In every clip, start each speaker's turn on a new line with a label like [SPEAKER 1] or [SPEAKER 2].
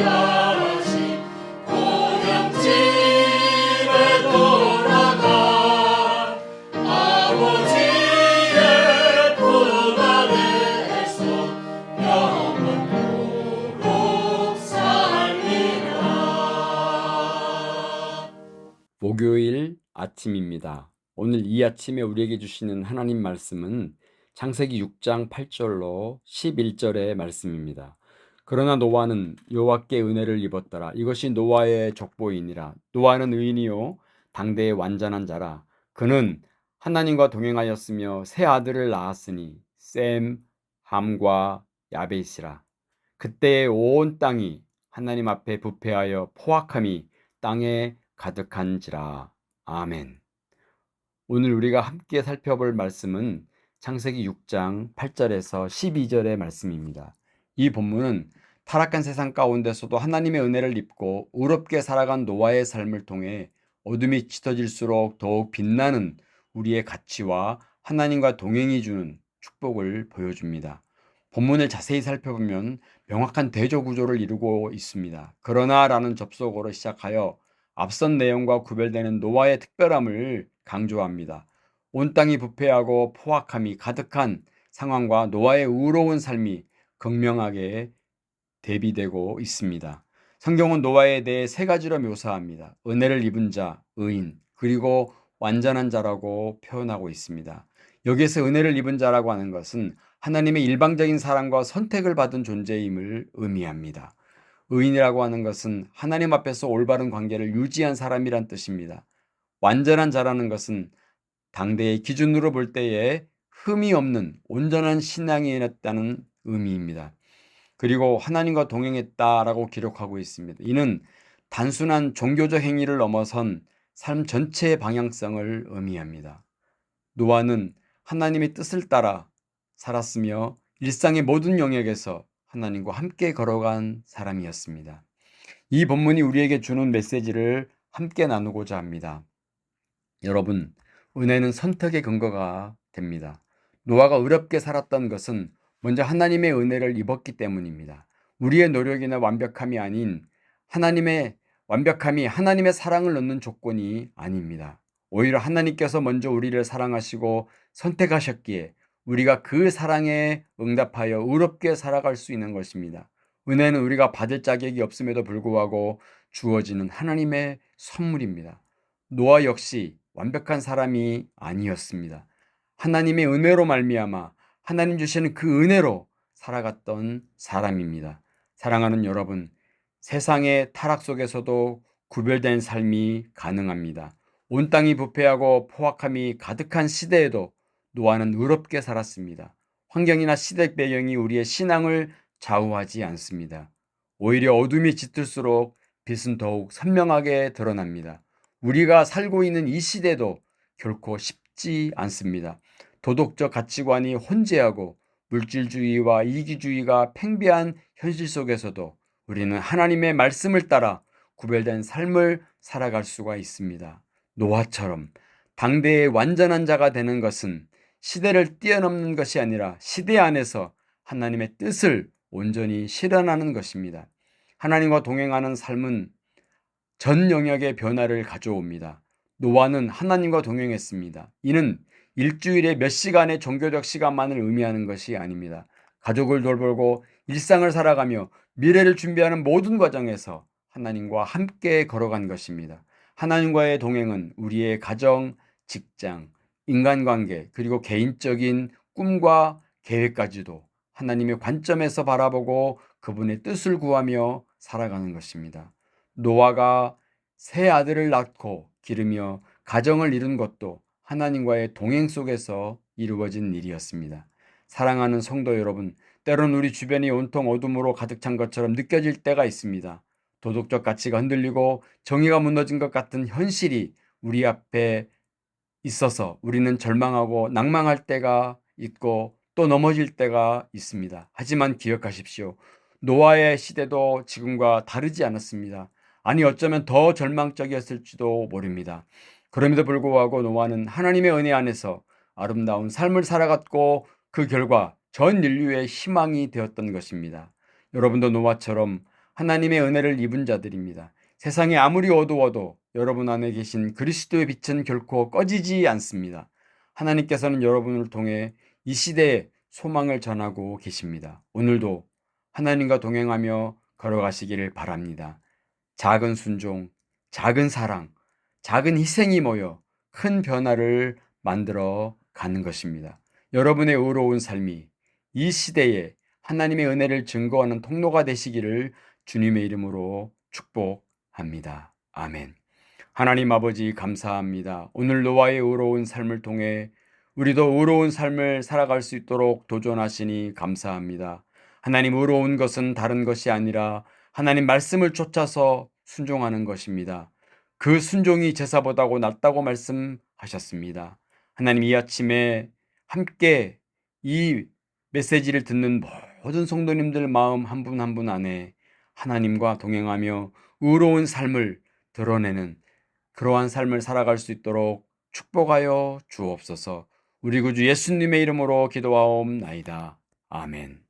[SPEAKER 1] 맞이하시 고향집에 돌아가 아버지의 품 안에서 영원토록 살리라.
[SPEAKER 2] 목요일 아침입니다. 오늘 이 아침에 우리에게 주시는 하나님 말씀은 창세기 6장 8절로 11절의 말씀입니다. 그러나 노아는 여호와께 은혜를 입었더라. 이것이 노아의 족보이니라. 노아는 의인이요 당대의 완전한 자라. 그는 하나님과 동행하였으며 세 아들을 낳았으니 셈, 함과 야벳이라. 그때의 온 땅이 하나님 앞에 부패하여 포악함이 땅에 가득한지라. 아멘. 오늘 우리가 함께 살펴볼 말씀은 창세기 6장 8절에서 12절의 말씀입니다. 이 본문은 타락한 세상 가운데서도 하나님의 은혜를 입고 의롭게 살아간 노아의 삶을 통해 어둠이 짙어질수록 더욱 빛나는 우리의 가치와 하나님과 동행이 주는 축복을 보여줍니다. 본문을 자세히 살펴보면 명확한 대조 구조를 이루고 있습니다. 그러나라는 접속어로 시작하여 앞선 내용과 구별되는 노아의 특별함을 강조합니다. 온 땅이 부패하고 포악함이 가득한 상황과 노아의 의로운 삶이 극명하게 대비되고 있습니다. 성경은 노아에 대해 세 가지로 묘사합니다. 은혜를 입은 자, 의인, 그리고 완전한 자라고 표현하고 있습니다. 여기에서 은혜를 입은 자라고 하는 것은 하나님의 일방적인 사랑과 선택을 받은 존재임을 의미합니다. 의인이라고 하는 것은 하나님 앞에서 올바른 관계를 유지한 사람이란 뜻입니다. 완전한 자라는 것은 당대의 기준으로 볼 때에 흠이 없는 온전한 신앙이었다는 의미입니다. 그리고 하나님과 동행했다라고 기록하고 있습니다. 이는 단순한 종교적 행위를 넘어선 삶 전체의 방향성을 의미합니다. 노아는 하나님의 뜻을 따라 살았으며 일상의 모든 영역에서 하나님과 함께 걸어간 사람이었습니다. 이 본문이 우리에게 주는 메시지를 함께 나누고자 합니다. 여러분, 은혜는 선택의 근거가 됩니다. 노아가 의롭게 살았던 것은 먼저 하나님의 은혜를 입었기 때문입니다. 우리의 노력이나 완벽함이 아닌 하나님의 완벽함이 하나님의 사랑을 넣는 조건이 아닙니다. 오히려 하나님께서 먼저 우리를 사랑하시고 선택하셨기에 우리가 그 사랑에 응답하여 의롭게 살아갈 수 있는 것입니다. 은혜는 우리가 받을 자격이 없음에도 불구하고 주어지는 하나님의 선물입니다. 노아 역시 완벽한 사람이 아니었습니다. 하나님의 은혜로 말미암아 하나님 주시는 그 은혜로 살아갔던 사람입니다. 사랑하는 여러분, 세상의 타락 속에서도 구별된 삶이 가능합니다. 온 땅이 부패하고 포악함이 가득한 시대에도 노아는 의롭게 살았습니다. 환경이나 시대 배경이 우리의 신앙을 좌우하지 않습니다. 오히려 어둠이 짙을수록 빛은 더욱 선명하게 드러납니다. 우리가 살고 있는 이 시대도 결코 쉽지 않습니다. 도덕적 가치관이 혼재하고 물질주의와 이기주의가 팽배한 현실 속에서도 우리는 하나님의 말씀을 따라 구별된 삶을 살아갈 수가 있습니다. 노아처럼 당대의 완전한 자가 되는 것은 시대를 뛰어넘는 것이 아니라 시대 안에서 하나님의 뜻을 온전히 실현하는 것입니다. 하나님과 동행하는 삶은 전 영역의 변화를 가져옵니다. 노아는 하나님과 동행했습니다. 이는 일주일에 몇 시간의 종교적 시간만을 의미하는 것이 아닙니다. 가족을 돌보고 일상을 살아가며 미래를 준비하는 모든 과정에서 하나님과 함께 걸어간 것입니다. 하나님과의 동행은 우리의 가정, 직장, 인간관계, 그리고 개인적인 꿈과 계획까지도 하나님의 관점에서 바라보고 그분의 뜻을 구하며 살아가는 것입니다. 노아가 세 아들을 낳고 기르며 가정을 이룬 것도 하나님과의 동행 속에서 이루어진 일이었습니다. 사랑하는 성도 여러분, 때론 우리 주변이 온통 어둠으로 가득 찬 것처럼 느껴질 때가 있습니다. 도덕적 가치가 흔들리고 정의가 무너진 것 같은 현실이 우리 앞에 있어서 우리는 절망하고 낭망할 때가 있고 또 넘어질 때가 있습니다. 하지만 기억하십시오. 노아의 시대도 지금과 다르지 않았습니다. 아니 어쩌면 더 절망적이었을지도 모릅니다. 그럼에도 불구하고 노아는 하나님의 은혜 안에서 아름다운 삶을 살아갔고 그 결과 전 인류의 희망이 되었던 것입니다. 여러분도 노아처럼 하나님의 은혜를 입은 자들입니다. 세상이 아무리 어두워도 여러분 안에 계신 그리스도의 빛은 결코 꺼지지 않습니다. 하나님께서는 여러분을 통해 이 시대에 소망을 전하고 계십니다. 오늘도 하나님과 동행하며 걸어가시기를 바랍니다. 작은 순종, 작은 사랑, 작은 희생이 모여 큰 변화를 만들어 가는 것입니다. 여러분의 의로운 삶이 이 시대에 하나님의 은혜를 증거하는 통로가 되시기를 주님의 이름으로 축복합니다. 아멘. 하나님 아버지 감사합니다. 오늘 노아의 의로운 삶을 통해 우리도 의로운 삶을 살아갈 수 있도록 도전하시니 감사합니다. 하나님, 의로운 것은 다른 것이 아니라 하나님 말씀을 쫓아서 순종하는 것입니다. 그 순종이 제사보다고 낫다고 말씀하셨습니다. 하나님, 이 아침에 함께 이 메시지를 듣는 모든 성도님들 마음 한 분 한 분 안에 하나님과 동행하며 의로운 삶을 드러내는 그러한 삶을 살아갈 수 있도록 축복하여 주옵소서. 우리 구주 예수님의 이름으로 기도하옵나이다. 아멘.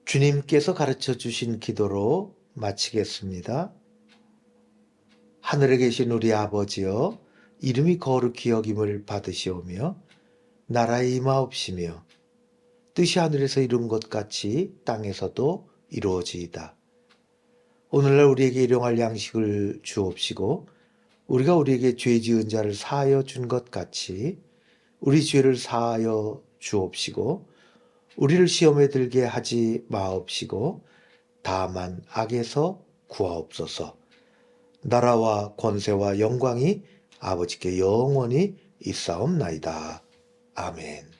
[SPEAKER 3] 주님께서 가르쳐 주신 기도로 마치겠습니다. 하늘에 계신 우리 아버지여, 이름이 거룩히 여김을 받으시오며 나라에 임하옵시며 뜻이 하늘에서 이룬 것 같이 땅에서도 이루어지이다. 오늘날 우리에게 일용할 양식을 주옵시고 우리가 우리에게 죄 지은 자를 사하여 준 것 같이 우리 죄를 사하여 주옵시고 우리를 시험에 들게 하지 마옵시고 다만 악에서 구하옵소서. 나라와 권세와 영광이 아버지께 영원히 있사옵나이다. 아멘.